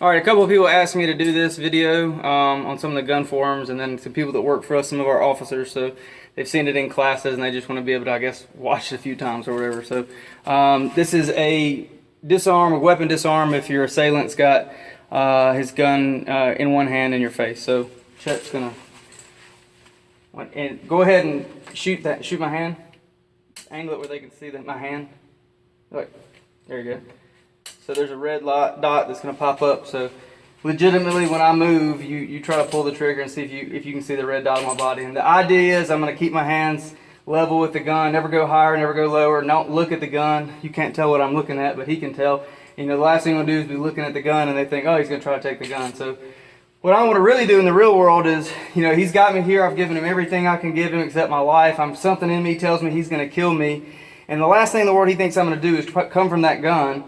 All right, a couple of people asked me to do this video on some of the gun forums, and then some people that work for us, some of our officers, so they've seen it in classes and they just want to be able to, I guess, watch it a few times or whatever. So this is a disarm, a weapon disarm if your assailant's got his gun in one hand in your face. So Chet's gonna go ahead and shoot my hand. Angle it where they can see my hand. Look, there you go. So there's a red dot that's going to pop up. So legitimately, when I move, you try to pull the trigger and see if you can see the red dot on my body. And the idea is I'm going to keep my hands level with the gun, never go higher, never go lower. Don't look at the gun. You can't tell what I'm looking at, but he can tell. You know, the last thing I'm going to do is be looking at the gun and they think, oh, he's going to try to take the gun. So what I want to really do in the real world is, you know, he's got me here. I've given him everything I can give him except my life. Something in me tells me he's going to kill me. And the last thing in the world he thinks I'm going to do is come from that gun.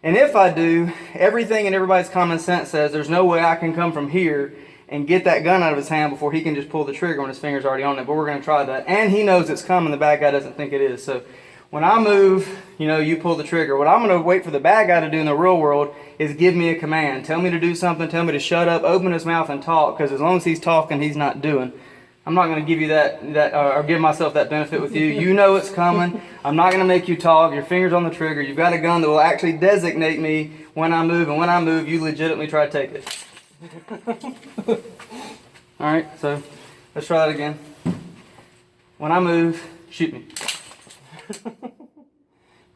And if I do, everything in everybody's common sense says there's no way I can come from here and get that gun out of his hand before he can just pull the trigger when his finger's already on it. But we're going to try that. And he knows it's coming. The bad guy doesn't think it is. So when I move, you know, you pull the trigger. What I'm going to wait for the bad guy to do in the real world is give me a command. Tell me to do something. Tell me to shut up, open his mouth, and talk. Because as long as he's talking, he's not doing. I'm not going to give you that or give myself that benefit with you. You know it's coming. I'm not going to make you talk. Your finger's on the trigger. You've got a gun that will actually designate me when I move. And when I move, you legitimately try to take it. All right, so let's try that again. When I move, shoot me.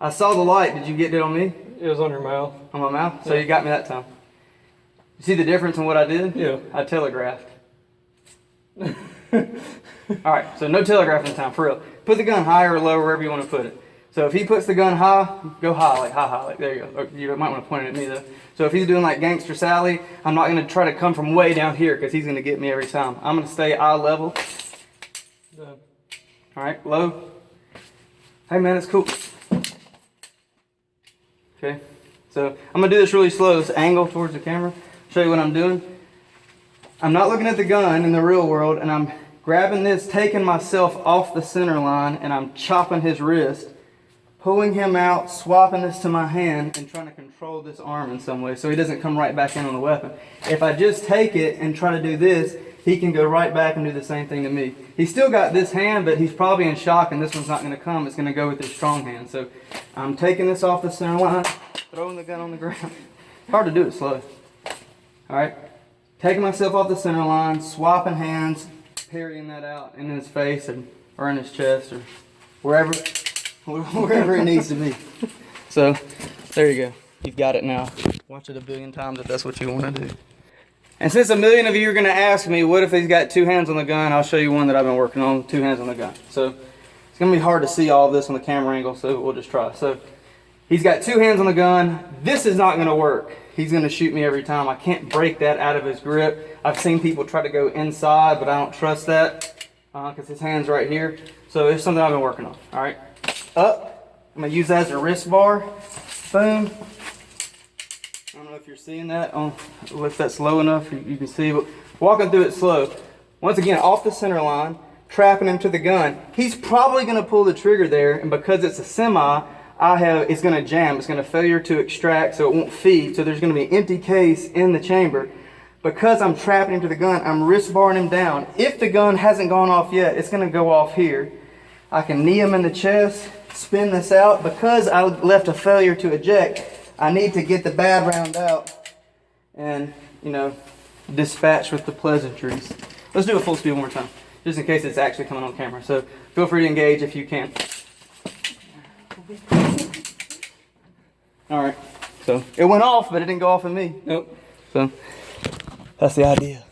I saw the light. Did you get it on me? It was on your mouth. On my mouth? So yeah. You got me that time. You see the difference in what I did? Yeah. I telegraphed. Alright, so no telegraphing time, for real. Put the gun high or low, wherever you want to put it. So if he puts the gun high, go high, like there you go. Or you might want to point it at me though. So if he's doing like Gangster Sally, I'm not going to try to come from way down here because he's going to get me every time. I'm going to stay eye level. Alright, low. Hey man, it's cool. Okay, so I'm going to do this really slow. This angle towards the camera. Show you what I'm doing. I'm not looking at the gun in the real world, and I'm grabbing this, taking myself off the center line, and I'm chopping his wrist, pulling him out, swapping this to my hand, and trying to control this arm in some way so he doesn't come right back in on the weapon. If I just take it and try to do this, he can go right back and do the same thing to me. He's still got this hand, but he's probably in shock, and this one's not going to come. It's going to go with his strong hand. So I'm taking this off the center line, throwing the gun on the ground. Hard to do it slow. All right. Taking myself off the center line, swapping hands, parrying that out in his face or in his chest or wherever it needs to be. So there you go. You've got it now. Watch it a billion times if that's what you want to do. And since a million of you are going to ask me, what if he's got two hands on the gun, I'll show you one that I've been working on, two hands on the gun. So it's going to be hard to see all of this on the camera angle, so we'll just try. So he's got two hands on the gun. This is not going to work. He's going to shoot me every time. I can't break that out of his grip. I've seen people try to go inside, but I don't trust that because his hand's right here. So it's something I've been working on. All right. Up. I'm going to use that as a wrist bar. Boom. I don't know if you're seeing that. If that's low enough, you can see. But walking through it slow. Once again, off the center line, trapping him to the gun. He's probably going to pull the trigger there, and because it's a semi, it's going to jam. It's going to failure to extract, so it won't feed. So there's going to be an empty case in the chamber. Because I'm trapping him to the gun, I'm wrist barring him down. If the gun hasn't gone off yet, it's going to go off here. I can knee him in the chest, spin this out. Because I left a failure to eject, I need to get the bad round out and, you know, dispatch with the pleasantries. Let's do a full speed one more time, just in case it's actually coming on camera. So feel free to engage if you can. All right, so it went off, but it didn't go off in me. Nope. So that's the idea.